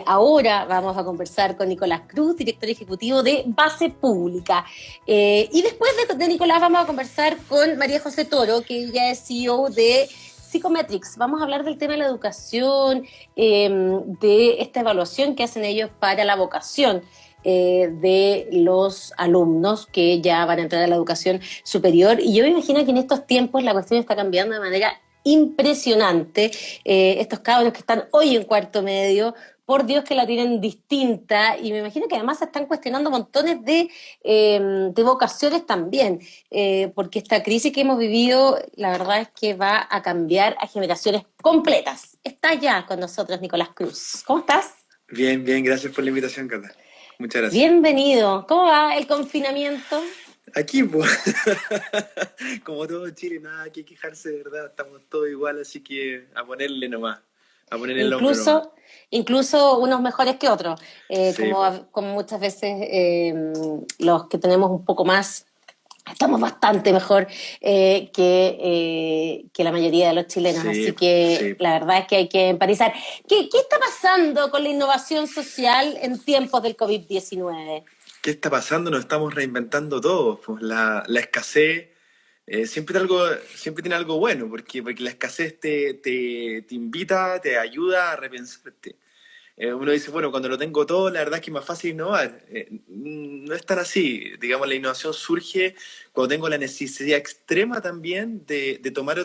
Ahora vamos a conversar con Nicolás Cruz, director ejecutivo de Base Pública. Y después de Nicolás vamos a conversar con María José Toro, que ella es CEO de Psychometrics. Vamos a hablar del tema de la educación, de esta evaluación que hacen ellos para la vocación de los alumnos que ya van a entrar a la educación superior. Y yo me imagino que en estos tiempos la cuestión está cambiando de manera impresionante. Estos cabros que están hoy en cuarto medio, por Dios que la tienen distinta, y me imagino que además se están cuestionando montones de vocaciones también, porque esta crisis que hemos vivido, la verdad es que va a cambiar a generaciones completas. Está ya con nosotros Nicolás Cruz. ¿Cómo estás? Bien, bien, gracias por la invitación, Cata. Muchas gracias. Bienvenido. ¿Cómo va el confinamiento? Aquí, pues, como todo Chile, nada que quejarse, de verdad, estamos todos igual, así que a ponerle nomás, a poner el hombro nomás. Incluso unos mejores que otros, Sí, pues, como muchas veces los que tenemos un poco más, estamos bastante mejor que la mayoría de los chilenos, sí, así que sí. la verdad es que hay que empatizar. ¿Qué está pasando con la innovación social en tiempos del COVID-19? ¿Qué está pasando? Nos estamos reinventando todos, pues la escasez siempre tiene algo bueno, porque la escasez te invita, te ayuda a repensarte. Uno dice, bueno, cuando lo tengo todo, la verdad es que es más fácil innovar. No es tan así. Digamos, la innovación surge cuando tengo la necesidad extrema también de tomar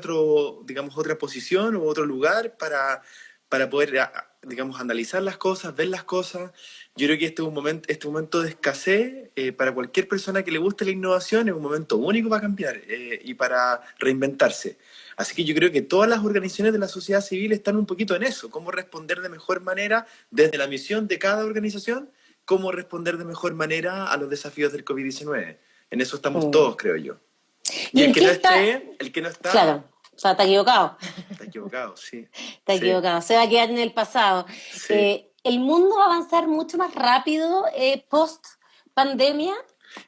digamos, otra posición o otro lugar para poder, digamos, analizar las cosas, ver las cosas. Yo creo que este momento de escasez, para cualquier persona que le guste la innovación, es un momento único para cambiar y para reinventarse. Así que yo creo que todas las organizaciones de la sociedad civil están un poquito en eso, cómo responder de mejor manera desde la misión de cada organización, cómo responder de mejor manera a los desafíos del COVID-19. En eso estamos Mm. todos, creo yo. Y ¿Y el en que qué no está? esté, el que no está, Claro, o sea, está equivocado. está equivocado, sí. Está Sí, equivocado, se va a quedar en el pasado. sí. El mundo va a avanzar mucho más rápido post pandemia.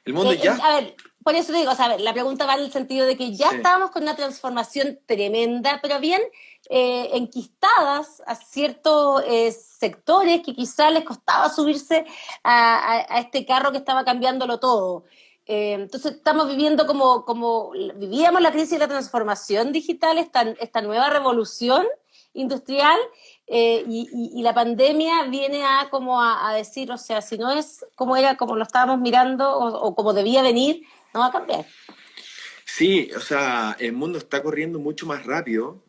El mundo ya, A ver, por eso te digo, o sea, a ver, la pregunta va en el sentido de que ya sí. estábamos con una transformación tremenda, pero bien enquistadas a ciertos sectores que quizás les costaba subirse a este carro que estaba cambiándolo todo. Entonces estamos viviendo como vivíamos la crisis de la transformación digital, esta nueva revolución industrial, y la pandemia viene a decir, o sea, si no es como era, como lo estábamos mirando o como debía venir, no va a cambiar. Sí, o sea, el mundo está corriendo mucho más rápido.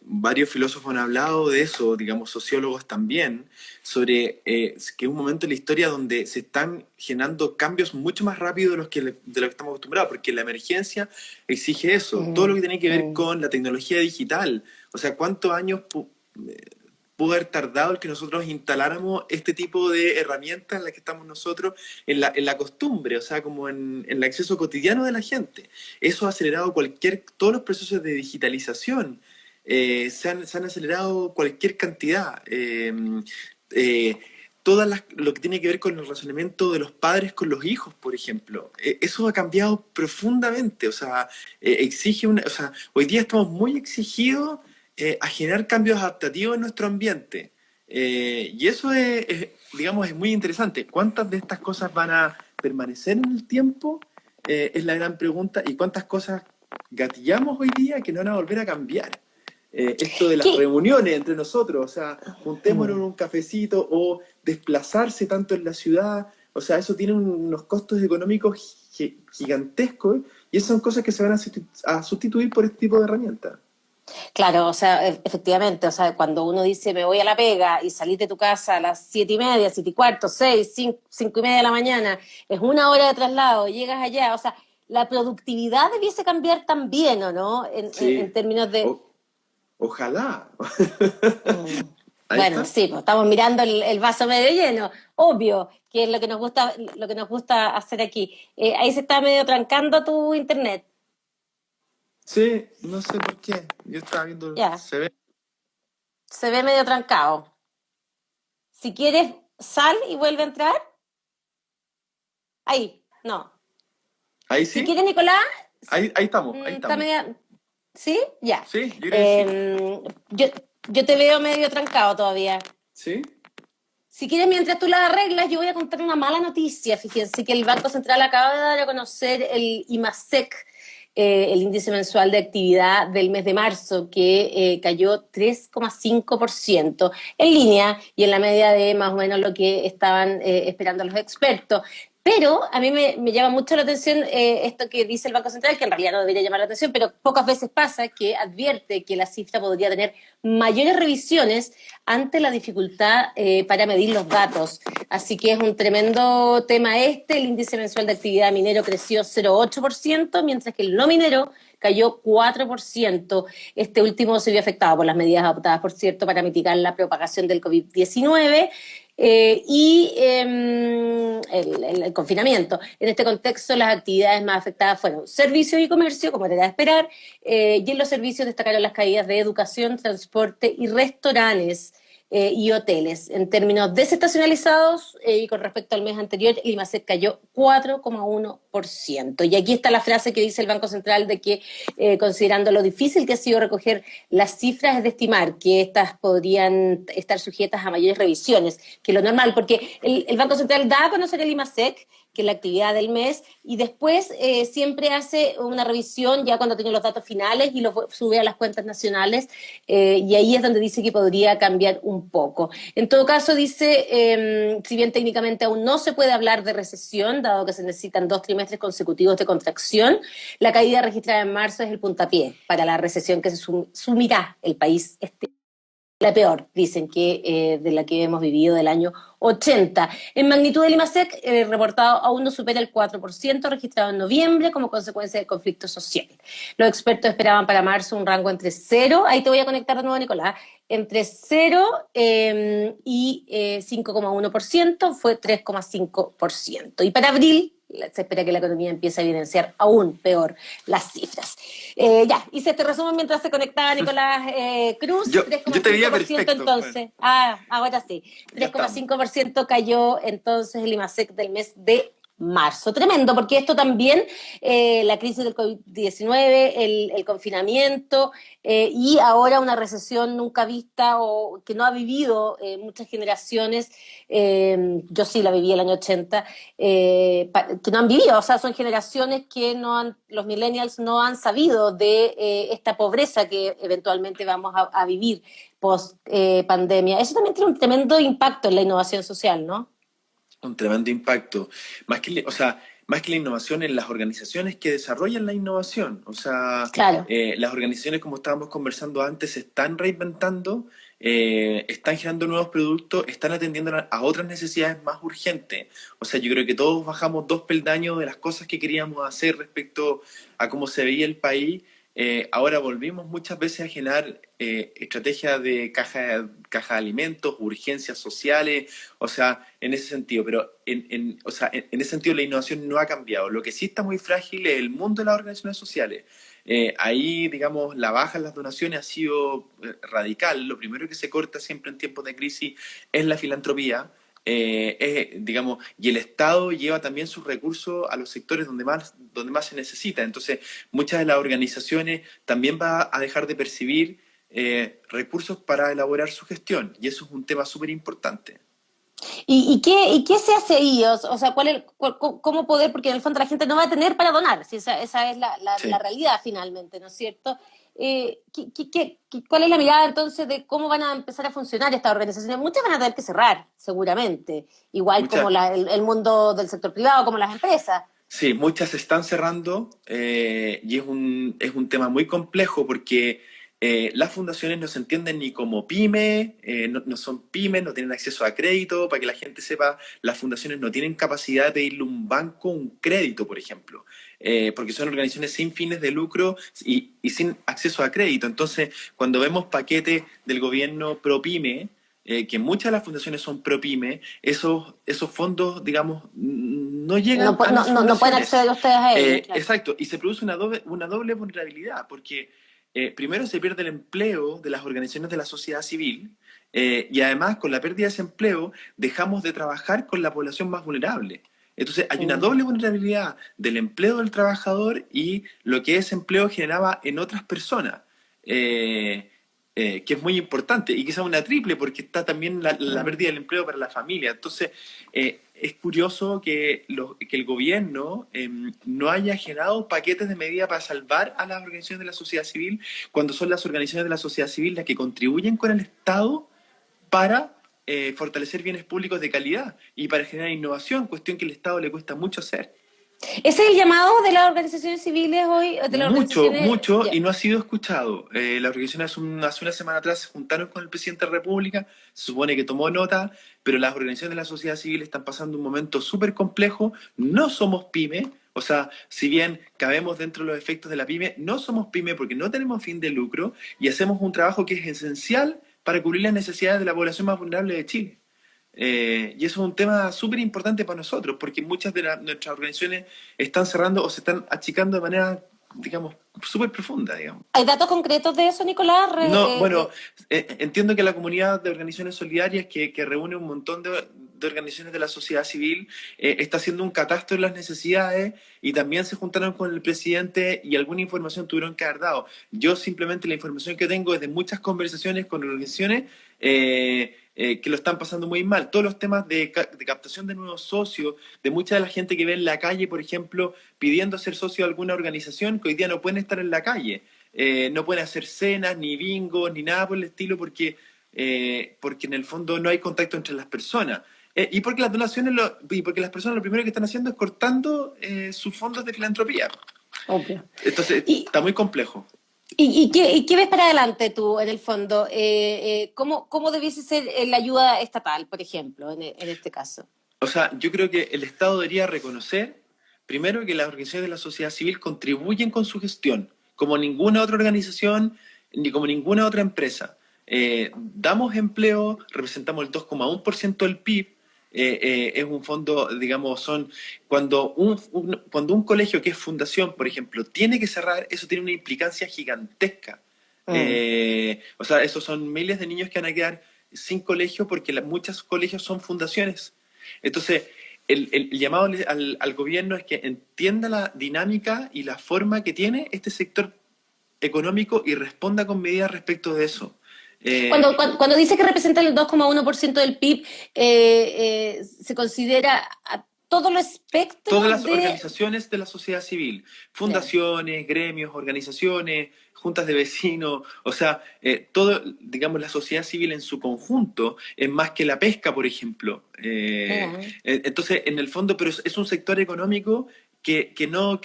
Varios filósofos han hablado de eso, digamos, sociólogos también, sobre que es un momento en la historia donde se están generando cambios mucho más rápido de lo que estamos acostumbrados, porque la emergencia exige eso, todo lo Mm, que tiene que ver mm. con la tecnología digital. O sea, ¿cuántos años pudo haber tardado el que nosotros instaláramos este tipo de herramientas en las que estamos nosotros en la costumbre, o sea, como en el acceso cotidiano de la gente? Eso ha acelerado todos los procesos de digitalización, se han acelerado cualquier cantidad. Eh, lo que tiene que ver con el razonamiento de los padres con los hijos, por ejemplo, eso ha cambiado profundamente, o sea, o sea, hoy día estamos muy exigidos a generar cambios adaptativos en nuestro ambiente. Y eso digamos, es muy interesante. ¿Cuántas de estas cosas van a permanecer en el tiempo? Es la gran pregunta. ¿Y cuántas cosas gatillamos hoy día que no van a volver a cambiar? Esto de las ¿Qué? reuniones entre nosotros, o sea, juntémonos en Mm. un cafecito o desplazarse tanto en la ciudad, o sea, eso tiene unos costos económicos gigantescos y esas son cosas que se van a sustituir por este tipo de herramientas. Claro, o sea, efectivamente, o sea, cuando uno dice me voy a la pega y salís de tu casa a las 7:30, 7:15, 6, 5:30 de la mañana, es una hora de traslado, llegas allá, o sea, la productividad debiese cambiar también, ¿o no? En Sí, términos de. o- ojalá. Mm. Ahí Bueno, está. sí, pues estamos mirando el vaso medio lleno, obvio, que es lo que nos gusta hacer aquí. Ahí se está medio trancando tu internet. Sí, no sé por qué. Yo estaba viendo, Ya, se ve. se ve medio trancado. Si quieres, sal y vuelve a entrar. Ahí, no. Ahí Si sí, quieres, Nicolás, ahí estamos, ahí está estamos. media. ¿Sí? Ya. Sí, yo creo que sí. Yo, yo te veo medio trancado todavía. ¿Sí? Si quieres, mientras tú las arreglas, yo voy a contar una mala noticia. Fíjense que el Banco Central acaba de dar a conocer el IMASEC, el índice mensual de actividad del mes de marzo, que cayó 3,5%, en línea y en la media de más o menos lo que estaban esperando los expertos. Pero a mí me llama mucho la atención esto que dice el Banco Central, que en realidad no debería llamar la atención, pero pocas veces pasa, que advierte que la cifra podría tener mayores revisiones ante la dificultad para medir los datos. Así que es un tremendo tema este. El índice mensual de actividad minero creció 0,8%, mientras que el no minero cayó 4%. Este último se vio afectado por las medidas adoptadas, por cierto, para mitigar la propagación del COVID-19 el confinamiento. En este contexto, las actividades más afectadas fueron servicios y comercio, como era de esperar, y en los servicios destacaron las caídas de educación, transporte y restaurantes y hoteles. En términos desestacionalizados y con respecto al mes anterior, el IMASEC cayó 4,1%. Y aquí está la frase que dice el Banco Central de que, considerando lo difícil que ha sido recoger las cifras, es de estimar que estas podrían estar sujetas a mayores revisiones que lo normal, porque el Banco Central da a conocer el IMASEC, que es la actividad del mes, y después siempre hace una revisión ya cuando tiene los datos finales y los sube a las cuentas nacionales, y ahí es donde dice que podría cambiar un poco. En todo caso, dice, si bien técnicamente aún no se puede hablar de recesión, dado que se necesitan 2 trimestres consecutivos de contracción, la caída registrada en marzo es el puntapié para la recesión que se sumirá el país la peor, dicen que de la que hemos vivido del año 80. En magnitud del IMASEC, reportado aún no supera el 4%, registrado en noviembre como consecuencia del conflicto social. Los expertos esperaban para marzo un rango entre 0, ahí te voy a conectar de nuevo, Nicolás, entre 0 y 5,1%, fue 3,5%. Y para abril, se espera que la economía empiece a evidenciar aún peor las cifras. Ya, hice este resumen mientras se conectaba Nicolás Cruz, Yo te veía 3,5% perfecto. entonces. Ahora sí, Ya estamos. 3,5% cayó entonces el IMASEC del mes de marzo. Tremendo, porque esto también, la crisis del COVID-19, el confinamiento y ahora una recesión nunca vista o que no ha vivido muchas generaciones, yo sí la viví el año 80, que no han vivido, o sea, son generaciones que no han, los millennials no han sabido de esta pobreza que eventualmente vamos a vivir post pandemia. Eso también tiene un tremendo impacto en la innovación social, ¿no? Un tremendo impacto. O sea, más que la innovación en las organizaciones que desarrollan la innovación. O sea, Claro. las organizaciones, como estábamos conversando antes, se están reinventando, están generando nuevos productos, están atendiendo a otras necesidades más urgentes. O sea, yo creo que todos bajamos 2 peldaños de las cosas que queríamos hacer respecto a cómo se veía el país. Ahora volvimos muchas veces a generar estrategias de caja de alimentos, urgencias sociales, o sea, en ese sentido, pero o sea, en ese sentido la innovación no ha cambiado. Lo que sí está muy frágil es el mundo de las organizaciones sociales. Ahí, digamos, la baja en las donaciones ha sido radical. Lo primero que se corta siempre en tiempos de crisis es la filantropía. Digamos, y el Estado lleva también sus recursos a los sectores donde más se necesita. Entonces, muchas de las organizaciones también van a dejar de percibir recursos para elaborar su gestión, y eso es un tema súper importante. ¿Y qué se hace ahí? O sea, ¿cómo poder? Porque en el fondo la gente no va a tener para donar, si esa es la Sí. realidad finalmente, ¿no es cierto? ¿Cuál es la mirada entonces de cómo van a empezar a funcionar estas organizaciones? Muchas van a tener que cerrar, seguramente, igual como Muchas, el mundo del sector privado, como las empresas. sí, muchas se están cerrando, y es un tema muy complejo porque las fundaciones no se entienden ni como pyme, no son pymes, no tienen acceso a crédito. Para que la gente sepa, las fundaciones no tienen capacidad de pedirle a un banco un crédito, por ejemplo, porque son organizaciones sin fines de lucro y sin acceso a crédito. Entonces, cuando vemos paquetes del gobierno pro pyme, que muchas de las fundaciones son pro pyme, esos fondos, digamos, no llegan a las No pueden fundaciones. acceder ustedes a ellos, claro. Exacto, y se produce una doble vulnerabilidad, porque primero se pierde el empleo de las organizaciones de la sociedad civil, y además con la pérdida de ese empleo dejamos de trabajar con la población más vulnerable. Entonces hay una Mm. doble vulnerabilidad del empleo del trabajador y lo que ese empleo generaba en otras personas. que es muy importante, y quizá una triple, porque está también la pérdida del empleo para la familia. Entonces, es curioso que, que el gobierno no haya generado paquetes de medidas para salvar a las organizaciones de la sociedad civil, cuando son las organizaciones de la sociedad civil las que contribuyen con el Estado para fortalecer bienes públicos de calidad y para generar innovación, cuestión que al Estado le cuesta mucho hacer. ¿Ese es el llamado de las organizaciones civiles hoy? De las Mucho, organizaciones. mucho, Ya. y no ha sido escuchado. Las organizaciones hace una semana atrás se juntaron con el presidente de la República, se supone que tomó nota, pero las organizaciones de la sociedad civil están pasando un momento súper complejo. No somos pyme, o sea, si bien cabemos dentro de los efectos de la pyme, no somos pyme porque no tenemos fin de lucro y hacemos un trabajo que es esencial para cubrir las necesidades de la población más vulnerable de Chile. Y eso es un tema súper importante para nosotros, porque muchas de nuestras organizaciones están cerrando o se están achicando de manera, digamos, súper profunda, digamos. ¿Hay datos concretos de eso, Nicolás? No, bueno, entiendo que la comunidad de organizaciones solidarias, que reúne un montón de organizaciones de la sociedad civil, está haciendo un catastro de las necesidades y también se juntaron con el presidente y alguna información tuvieron que haber dado. Yo simplemente la información que tengo es de muchas conversaciones con organizaciones que lo están pasando muy mal. Todos los temas de captación de nuevos socios, de mucha de la gente que ve en la calle, por ejemplo, pidiendo ser socio de alguna organización, que hoy día no pueden estar en la calle. No pueden hacer cenas, ni bingos, ni nada por el estilo, porque en el fondo no hay contacto entre las personas. Y porque las donaciones, y porque las personas lo primero que están haciendo es cortando sus fondos de filantropía. Obvio. Entonces, ¿Y, está muy complejo. y qué ves para adelante tú, en el fondo? ¿Cómo debiese ser la ayuda estatal, por ejemplo, en este caso? O sea, yo creo que el Estado debería reconocer, primero, que las organizaciones de la sociedad civil contribuyen con su gestión, como ninguna otra organización, ni como ninguna otra empresa. Damos empleo, representamos el 2,1% del PIB, es un fondo, digamos, cuando un colegio que es fundación, por ejemplo, tiene que cerrar, eso tiene una implicancia gigantesca. O sea, esos son miles de niños que van a quedar sin colegio porque muchos colegios son fundaciones. Entonces, el llamado al gobierno es que entienda la dinámica y la forma que tiene este sector económico y responda con medidas respecto de eso. Cuando dice que representa el 2,1% del PIB, se considera a todo el espectro Todas las de... organizaciones de la sociedad civil, fundaciones, gremios, organizaciones, juntas de vecinos, o sea, todo, digamos, la sociedad civil en su conjunto es más que la pesca, por ejemplo. Entonces, en el fondo, pero es un sector económico que no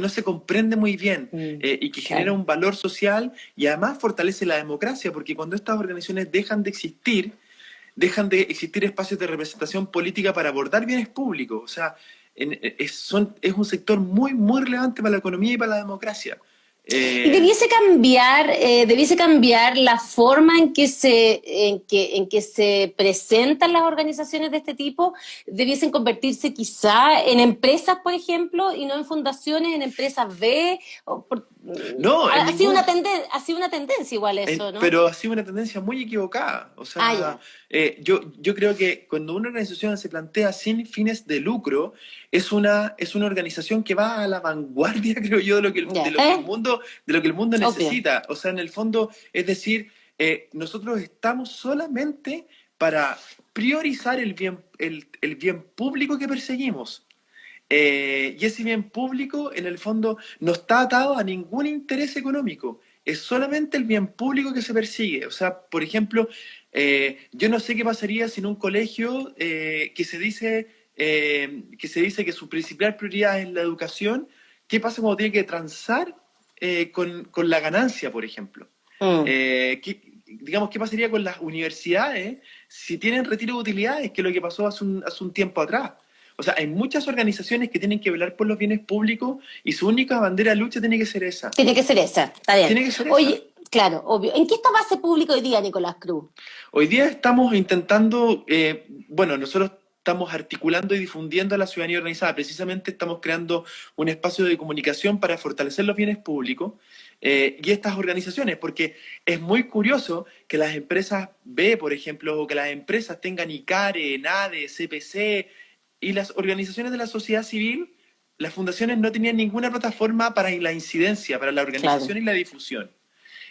se comprende muy bien y que genera un valor social y además fortalece la democracia, porque cuando estas organizaciones dejan de existir espacios de representación política para abordar bienes públicos. O sea, es un sector muy, muy relevante para la economía y para la democracia. Y debiese cambiar la forma en que se presentan las organizaciones de este tipo, debiesen convertirse quizá en empresas, por ejemplo, y no en fundaciones, en empresas B. No, ha sido una tendencia igual eso, ¿no? Pero ha sido una tendencia muy equivocada. O sea, yo creo que cuando una organización se plantea sin fines de lucro, es una organización que va a la vanguardia, creo yo, de lo que el mundo necesita. O sea, en el fondo, es decir, nosotros estamos solamente para priorizar el bien público que perseguimos. Y ese bien público, en el fondo, no está atado a ningún interés económico. Es solamente el bien público que se persigue. O sea, por ejemplo, yo no sé qué pasaría si en un colegio que se dice que su principal prioridad es la educación, ¿qué pasa cuando tiene que transar con la ganancia, por ejemplo? ¿Qué pasaría con las universidades si tienen retiro de utilidades, que es lo que pasó hace un tiempo atrás? O sea, hay muchas organizaciones que tienen que velar por los bienes públicos y su única bandera de lucha tiene que ser esa. Tiene que ser esa, está bien. Tiene que ser Oye, esa. claro, obvio. ¿En qué está base pública hoy día, Nicolás Cruz? Hoy día estamos intentando, nosotros estamos articulando y difundiendo a la ciudadanía organizada. Precisamente estamos creando un espacio de comunicación para fortalecer los bienes públicos y estas organizaciones, porque es muy curioso que las empresas B, por ejemplo, o que las empresas tengan ICARE, NADE, CPC, y las organizaciones de la sociedad civil, las fundaciones no tenían ninguna plataforma para la incidencia, para la organización y la difusión.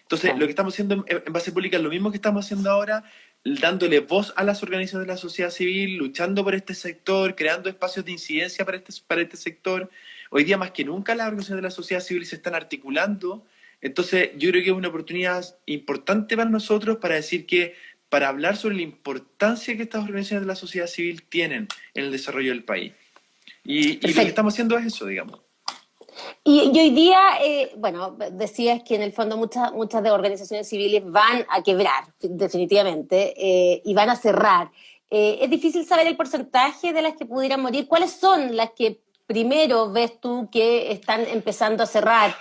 Entonces, lo que Claro. estamos haciendo en Base Pública es lo mismo que estamos haciendo ahora, dándole voz a las organizaciones de la sociedad civil, luchando por este sector, creando espacios de incidencia para este sector. Hoy día, más que nunca, las organizaciones de la sociedad civil se están articulando. Entonces, yo creo que es una oportunidad importante para nosotros para decir que, para hablar sobre la importancia que estas organizaciones de la sociedad civil tienen en el desarrollo del país. Y lo que Perfecto. estamos haciendo es eso, digamos. Y hoy día, bueno, decías que en el fondo muchas de organizaciones civiles van a quebrar, definitivamente, y van a cerrar. Es difícil saber el porcentaje de las que pudieran morir. ¿Cuáles son las que primero ves tú que están empezando a cerrar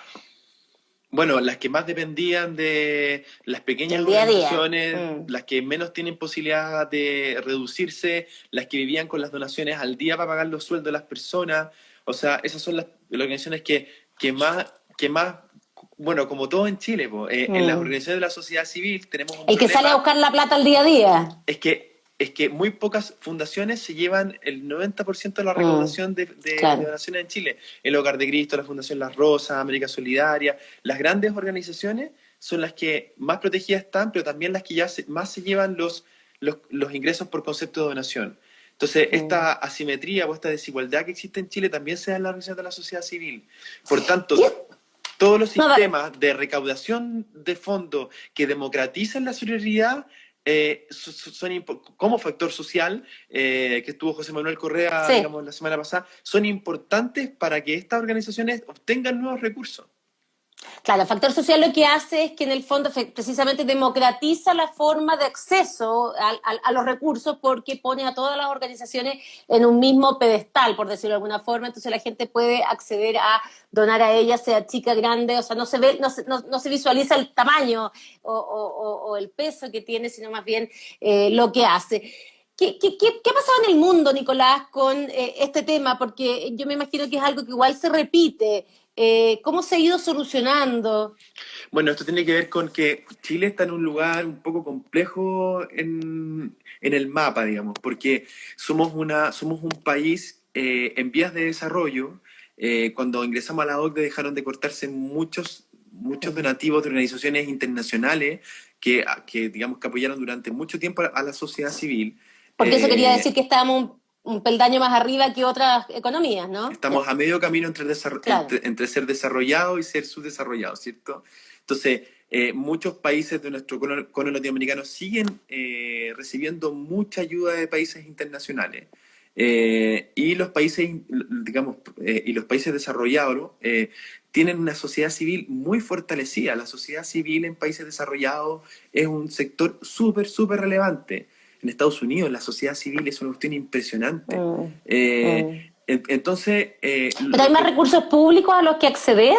Bueno, las que más dependían de las pequeñas del día a día? organizaciones, las que menos tienen posibilidad de reducirse, las que vivían con las donaciones al día para pagar los sueldos de las personas. O sea, esas son las organizaciones que más, bueno, como todo en Chile, po, en las Mm. organizaciones de la sociedad civil tenemos un El que sale a problema. buscar la plata al día a día. Es que muy pocas fundaciones se llevan el 90% de la Mm, recaudación de claro. donaciones en Chile. El Hogar de Cristo, la Fundación Las Rosas, América Solidaria. Las grandes organizaciones son las que más protegidas están, pero también las que más se llevan los ingresos por concepto de donación. Entonces, Mm. esta asimetría o esta desigualdad que existe en Chile también se da en la organización de la sociedad civil. Por ¿Qué? tanto, todos los No, dale. sistemas de recaudación de fondos que democratizan la solidaridad son como factor social, que estuvo José Manuel Correa, Sí. digamos, la semana pasada, son importantes para que estas organizaciones obtengan nuevos recursos. Claro, el factor social lo que hace es que en el fondo precisamente democratiza la forma de acceso a los recursos porque pone a todas las organizaciones en un mismo pedestal, por decirlo de alguna forma, entonces la gente puede acceder a donar a ellas, sea chica, grande, o sea, no se ve, no se visualiza el tamaño o el peso que tiene, sino más bien lo que hace. ¿Qué ha pasado en el mundo, Nicolás, con este tema? Porque yo me imagino que es algo que igual se repite. ¿Cómo se ha ido solucionando? Bueno, esto tiene que ver con que Chile está en un lugar un poco complejo en el mapa, digamos, porque somos un país en vías de desarrollo. Cuando ingresamos a la OCDE dejaron de cortarse muchos donativos de organizaciones internacionales digamos, que apoyaron durante mucho tiempo a la sociedad civil. Porque eso quería decir Eh, que estábamos un peldaño más arriba que otras economías, ¿no? Estamos a medio camino Claro. entre ser desarrollado y ser subdesarrollado, ¿cierto? Entonces, muchos países de nuestro cono latinoamericano siguen recibiendo mucha ayuda de países internacionales. Y los países, digamos, y los países desarrollados, ¿no? Tienen una sociedad civil muy fortalecida. La sociedad civil en países desarrollados es un sector súper, súper relevante. En Estados Unidos la sociedad civil es una cuestión impresionante. Mm, mm. Entonces, ¿Pero hay más recursos públicos a los que acceder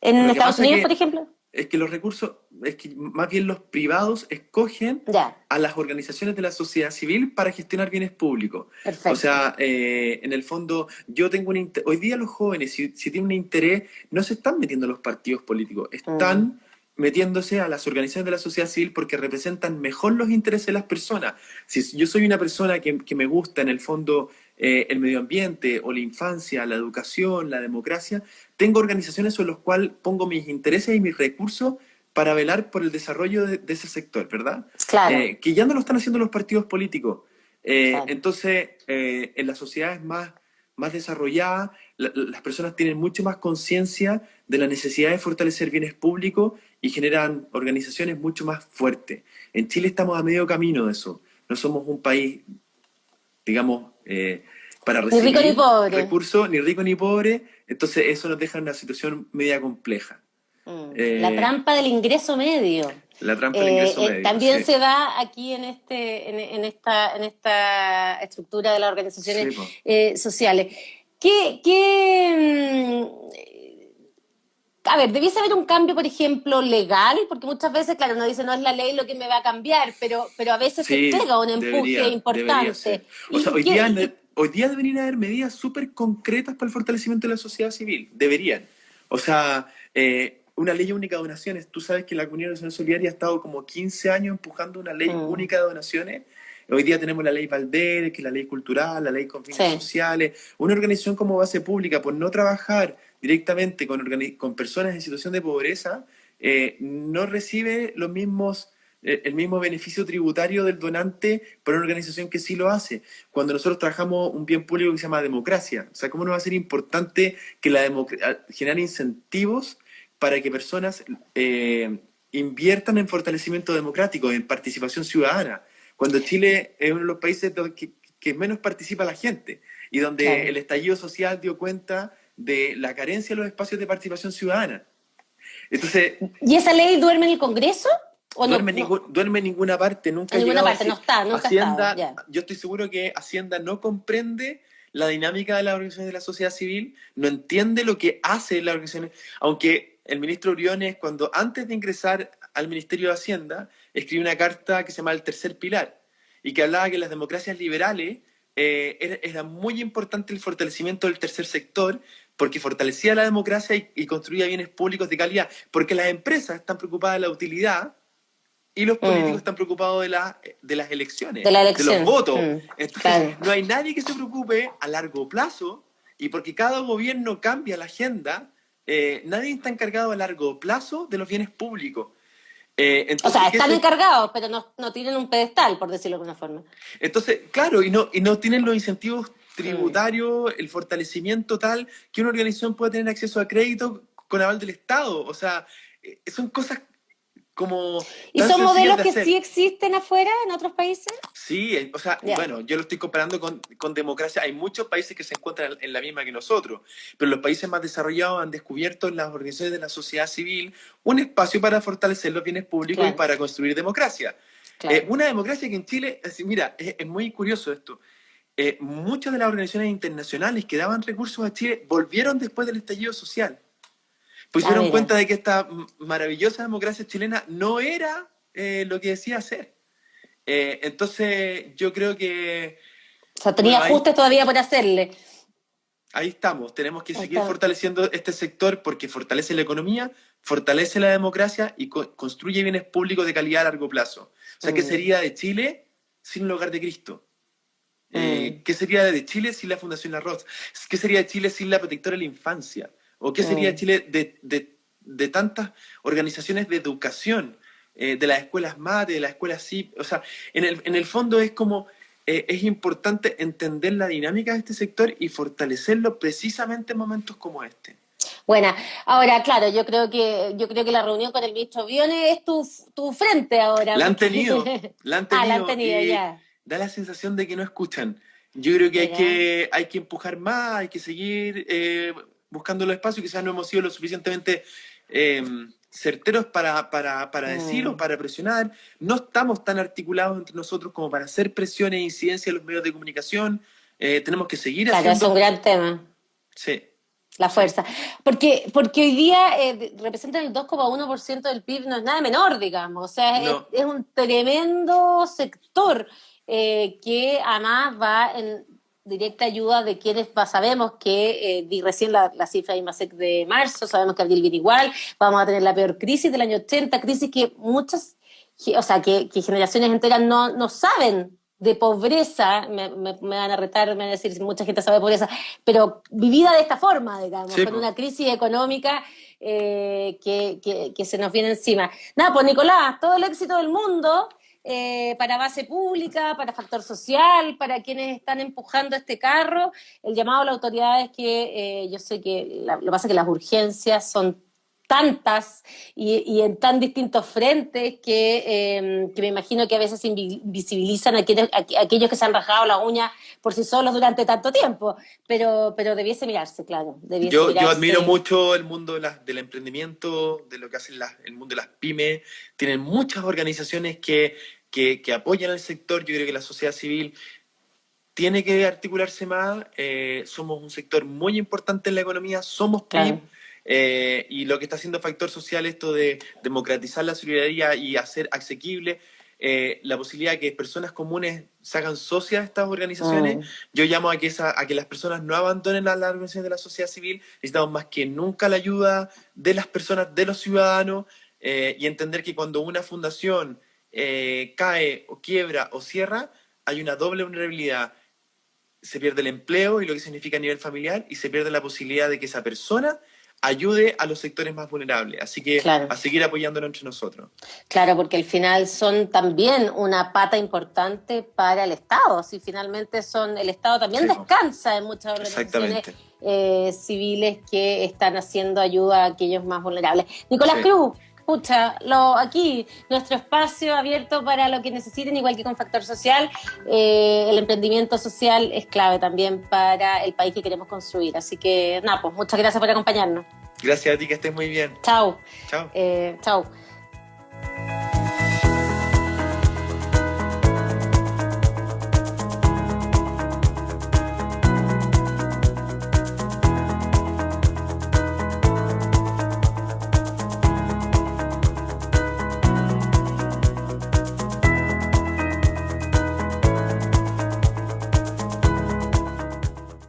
en lo que Estados pasa Unidos, por ejemplo? es que los recursos, es que más bien los privados escogen Ya, a las organizaciones de la sociedad civil para gestionar bienes públicos. O perfecto. sea, en el fondo, yo tengo hoy día los jóvenes, si tienen un interés, no se están metiendo a los partidos políticos, Mm, están metiéndose a las organizaciones de la sociedad civil porque representan mejor los intereses de las personas. Si yo soy una persona que me gusta en el fondo el medio ambiente o la infancia, la educación, la democracia, tengo organizaciones sobre las cuales pongo mis intereses y mis recursos para velar por el desarrollo de ese sector, ¿verdad? claro, Que ya no lo están haciendo los partidos políticos. claro. Entonces, en las sociedades más desarrolladas, las personas tienen mucho más conciencia de la necesidad de fortalecer bienes públicos y generan organizaciones mucho más fuertes. En Chile estamos a medio camino de eso. No somos un país, digamos, para Ni rico ni recibir pobre. recursos, ni rico ni pobre, entonces eso nos deja en una situación media compleja. La Eh, trampa del ingreso medio. la trampa del ingreso medio, También sí. se da aquí en esta estructura de las organizaciones Sí, po. sociales. A ver, debiese haber un cambio, por ejemplo, legal, porque muchas veces, claro, uno dice no es la ley lo que me va a cambiar, pero a veces se Sí, pega un empuje debería importante. ser. O sea, hoy día deberían haber medidas súper concretas para el fortalecimiento de la sociedad civil. Deberían. O sea, una ley única de donaciones. Tú sabes que la Comunidad Nacional Solidaria ha estado como 15 años empujando una ley Mm, única de donaciones. Hoy día tenemos la ley Valder, que es la ley cultural, la ley con fines sí. sociales. Una organización como Base Pública, por no trabajar directamente con personas en situación de pobreza, no recibe el mismo beneficio tributario del donante por una organización que sí lo hace. Cuando nosotros trabajamos un bien público que se llama democracia, o sea, ¿cómo no va a ser importante que generar incentivos para que personas inviertan en fortalecimiento democrático, en participación ciudadana? Cuando Chile es uno de los países que menos participa la gente y donde Claro. el estallido social dio cuenta de la carencia de los espacios de participación ciudadana. Entonces, ¿Y esa ley duerme en el Congreso? ¿O no? No, duerme en ninguna parte, nunca en ha ninguna llegado parte, no así. está, nunca ha estado, Hacienda, ya. yo estoy seguro que Hacienda no comprende la dinámica de las organizaciones de la sociedad civil, no entiende lo que hace la organización, aunque el ministro Briones, cuando antes de ingresar al Ministerio de Hacienda, escribió una carta que se llama El Tercer Pilar, y que hablaba que las democracias liberales era muy importante el fortalecimiento del tercer sector, porque fortalecía la democracia y construía bienes públicos de calidad, porque las empresas están preocupadas de la utilidad y los políticos Mm, están preocupados de las elecciones, de la de los elección. votos. Entonces, Claro. no hay nadie que se preocupe a largo plazo, y porque cada gobierno cambia la agenda, nadie está encargado a largo plazo de los bienes públicos. O sea, Entonces, están encargados, pero no, no tienen un pedestal, por decirlo de alguna forma. claro, y no tienen los incentivos Mm. tributarios, el fortalecimiento tal que una organización pueda tener acceso a crédito con aval del Estado. O sea, son cosas como ¿Y tan son sencillas modelos de que sí hacer. existen afuera, en otros países? Sí, o sea, Ya, bueno, yo lo estoy comparando con democracia. Hay muchos países que se encuentran en la misma que nosotros, pero los países más desarrollados han descubierto en las organizaciones de la sociedad civil un espacio para fortalecer los bienes públicos y claro, para construir democracia. claro. Una democracia que en Chile, mira, es muy curioso esto. Muchas de las organizaciones internacionales que daban recursos a Chile volvieron después del estallido social, pues se Ah, dieron mira. cuenta de que esta maravillosa democracia chilena no era lo que decía ser. Entonces, yo creo que, O sea, tenía bueno, ajustes todavía por hacerle. ahí estamos. Tenemos que Ahí seguir está. fortaleciendo este sector porque fortalece la economía, fortalece la democracia y construye bienes públicos de calidad a largo plazo. O sea, ¿qué Mm, sería de Chile sin el Hogar de Cristo? mm, ¿Qué sería de Chile sin la Fundación La Roz? ¿Qué sería de Chile sin la Protectora de la Infancia? ¿O qué sería de mm. Chile de tantas organizaciones de educación, de las escuelas MATE, de las escuelas CIP? O sea, en el fondo es como, es importante entender la dinámica de este sector y fortalecerlo precisamente en momentos como este. Bueno, ahora, claro, yo creo que la reunión con el ministro Briones es tu frente ahora, La han tenido, porque la han ah, la han tenido tenido y ya. da la sensación de que no escuchan. Yo creo que hay Mira. que, hay que empujar más, hay que seguir buscando los espacios. Quizás no hemos sido lo suficientemente eh, certeros para decir o Mm. para presionar. No estamos tan articulados entre nosotros como para hacer presiones e incidencia en los medios de comunicación. Tenemos que seguir Claro, es un haciendo. gran tema. Sí, La sí. fuerza. Porque hoy día representan el 2,1% del PIB, no es nada menor, digamos. O sea, No, es un tremendo sector que además va en directa ayuda de quienes sabemos que, di recién la cifra de IMASEC de marzo, sabemos que abril viene igual, vamos a tener la peor crisis del año 80, crisis que muchas, o sea, que generaciones enteras no saben de pobreza, me van a retar, me van a decir si mucha gente sabe de pobreza, pero vivida de esta forma, digamos, sí, con po. una crisis económica que se nos viene encima. Nada, pues Nicolás, todo el éxito del mundo para base pública, para factor social, para quienes están empujando este carro. El llamado a la autoridad es que yo sé que lo que pasa es que las urgencias son tantas y en tan distintos frentes que me imagino que a veces invisibilizan a aquellos que se han rajado la uña por sí solos durante tanto tiempo, pero debiese mirarse, claro, debiese Yo admiro mirarse. mucho el mundo del emprendimiento, de lo que hacen el mundo de las pymes. Tienen muchas organizaciones que apoyan al sector. Yo creo que la sociedad civil tiene que articularse más. Somos un sector muy importante en la economía, somos Claro. PYME. Y lo que está haciendo Factor Social, esto de democratizar la solidaridad y hacer asequible la posibilidad de que personas comunes se hagan socias de estas organizaciones. Mm. Yo llamo a que las personas no abandonen las organizaciones de la sociedad civil. Necesitamos más que nunca la ayuda de las personas, de los ciudadanos, y entender que cuando una fundación cae o quiebra o cierra, hay una doble vulnerabilidad. Se pierde el empleo y lo que significa a nivel familiar, y se pierde la posibilidad de que esa persona ayude a los sectores más vulnerables. Así que Claro. a seguir apoyándonos entre nosotros. Claro, porque al final son también una pata importante para el Estado. Si finalmente el Estado también Sí, po. descansa en muchas organizaciones Exactamente. civiles que están haciendo ayuda a aquellos más vulnerables. Nicolás Sí. Cruz, pucha, aquí nuestro espacio abierto para lo que necesiten, igual que con Factor Social. El emprendimiento social es clave también para el país que queremos construir. Así que, nada, pues muchas gracias por acompañarnos. Gracias a ti, que estés muy bien. Chao. Chao. Chao.